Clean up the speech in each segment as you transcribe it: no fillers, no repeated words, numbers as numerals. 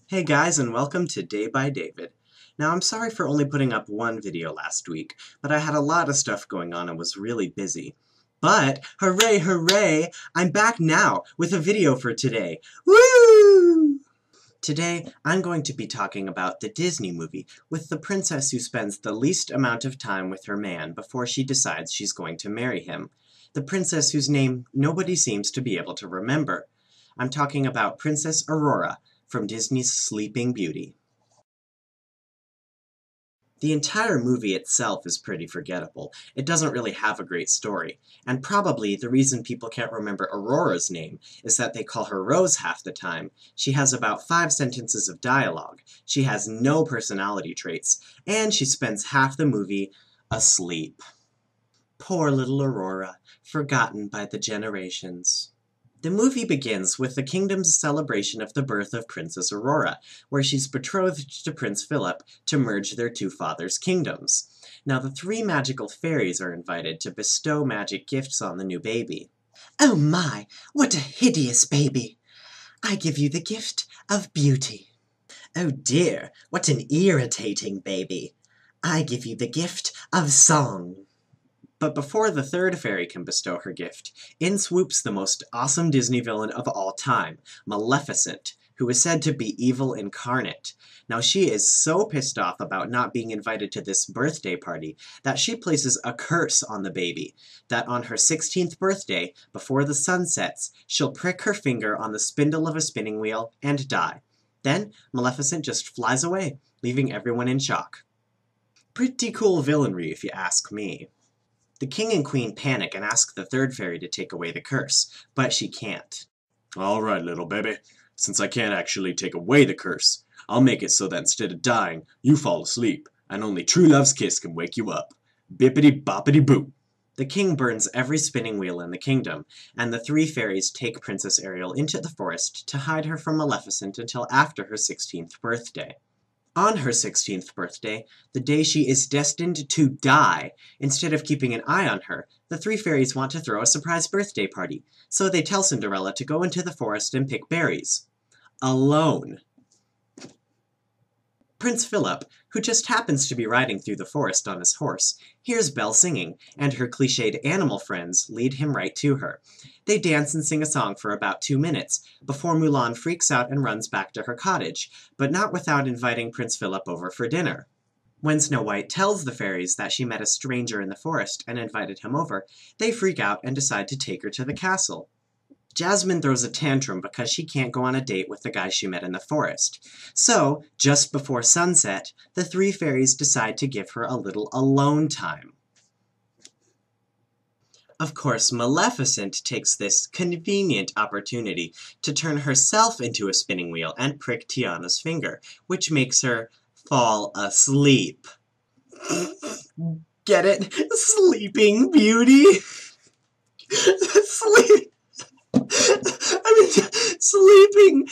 Hey guys, and welcome to Day by David. Now, I'm sorry for only putting up one video last week, but I had a lot of stuff going on and was really busy. But, hooray, hooray, I'm back now with a video for today. Woo! Today, I'm going to be talking about the Disney movie with the princess who spends the least amount of time with her man before she decides she's going to marry him. The princess whose name nobody seems to be able to remember. I'm talking about Princess Aurora from Disney's Sleeping Beauty. The entire movie itself is pretty forgettable. It doesn't really have a great story, and probably the reason people can't remember Aurora's name is that they call her Rose half the time. She has about 5 sentences of dialogue, she has no personality traits, and she spends half the movie asleep. Poor little Aurora, forgotten by the generations. The movie begins with the kingdom's celebration of the birth of Princess Aurora, where she's betrothed to Prince Philip to merge their two fathers' kingdoms. Now the 3 magical fairies are invited to bestow magic gifts on the new baby. Oh my, what a hideous baby! I give you the gift of beauty. Oh dear, what an irritating baby! I give you the gift of song. But before the 3rd fairy can bestow her gift, in swoops the most awesome Disney villain of all time, Maleficent, who is said to be evil incarnate. Now she is so pissed off about not being invited to this birthday party that she places a curse on the baby, that on her 16th birthday, before the sun sets, she'll prick her finger on the spindle of a spinning wheel and die. Then Maleficent just flies away, leaving everyone in shock. Pretty cool villainry if you ask me. The king and queen panic and ask the 3rd fairy to take away the curse, but she can't. All right, little baby. Since I can't actually take away the curse, I'll make it so that instead of dying, you fall asleep, and only true love's kiss can wake you up. Bippity-boppity-boo. The king burns every spinning wheel in the kingdom, and the 3 fairies take Princess Ariel into the forest to hide her from Maleficent until after her 16th birthday. On her 16th birthday, the day she is destined to die, instead of keeping an eye on her, the 3 fairies want to throw a surprise birthday party, so they tell Cinderella to go into the forest and pick berries. Alone. Prince Philip, who just happens to be riding through the forest on his horse, hears Belle singing, and her cliched animal friends lead him right to her. They dance and sing a song for about 2 minutes, before Mulan freaks out and runs back to her cottage, but not without inviting Prince Philip over for dinner. When Snow White tells the fairies that she met a stranger in the forest and invited him over, they freak out and decide to take her to the castle. Jasmine throws a tantrum because she can't go on a date with the guy she met in the forest. So, just before sunset, the 3 fairies decide to give her a little alone time. Of course, Maleficent takes this convenient opportunity to turn herself into a spinning wheel and prick Tiana's finger, which makes her fall asleep. Get it? Sleeping Beauty? Sleep. Sleeping.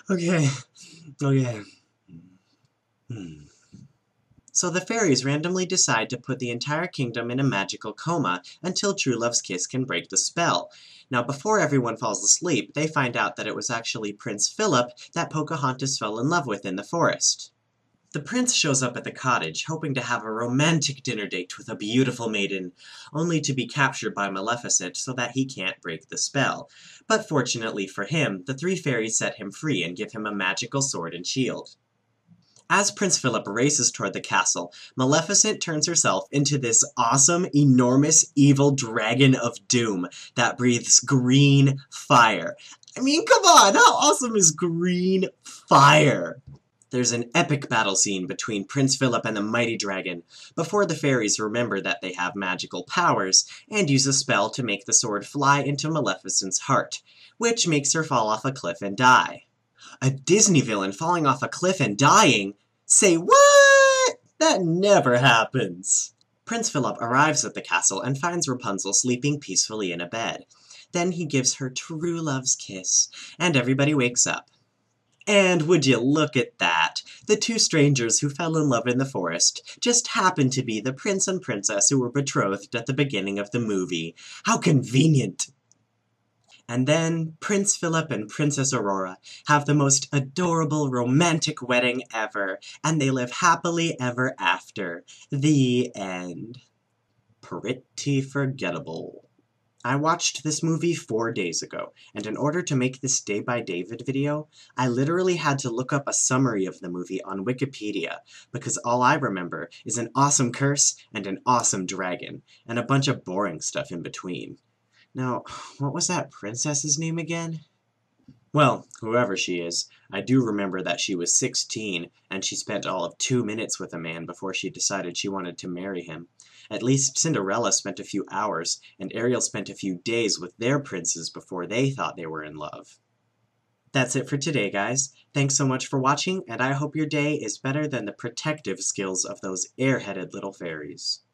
Okay. So the fairies randomly decide to put the entire kingdom in a magical coma until true love's kiss can break the spell. Now before everyone falls asleep, they find out that it was actually Prince Philip that Pocahontas fell in love with in the forest. The prince shows up at the cottage, hoping to have a romantic dinner date with a beautiful maiden, only to be captured by Maleficent so that he can't break the spell. But fortunately for him, the 3 fairies set him free and give him a magical sword and shield. As Prince Philip races toward the castle, Maleficent turns herself into this awesome, enormous, evil dragon of doom that breathes green fire. I mean, come on, how awesome is green fire? There's an epic battle scene between Prince Philip and the mighty dragon, before the fairies remember that they have magical powers, and use a spell to make the sword fly into Maleficent's heart, which makes her fall off a cliff and die. A Disney villain falling off a cliff and dying? Say what? That never happens. Prince Philip arrives at the castle and finds Rapunzel sleeping peacefully in a bed. Then he gives her true love's kiss, and everybody wakes up. And would you look at that, the 2 strangers who fell in love in the forest just happened to be the prince and princess who were betrothed at the beginning of the movie. How convenient! And then Prince Philip and Princess Aurora have the most adorable romantic wedding ever, and they live happily ever after. The end. Pretty forgettable. I watched this movie 4 days ago, and in order to make this day-by-day video, I literally had to look up a summary of the movie on Wikipedia, because all I remember is an awesome curse and an awesome dragon, and a bunch of boring stuff in between. Now, what was that princess's name again? Well, whoever she is, I do remember that she was 16, and she spent all of 2 minutes with a man before she decided she wanted to marry him. At least Cinderella spent a few hours, and Ariel spent a few days with their princes before they thought they were in love. That's it for today, guys. Thanks so much for watching, and I hope your day is better than the protective skills of those airheaded little fairies.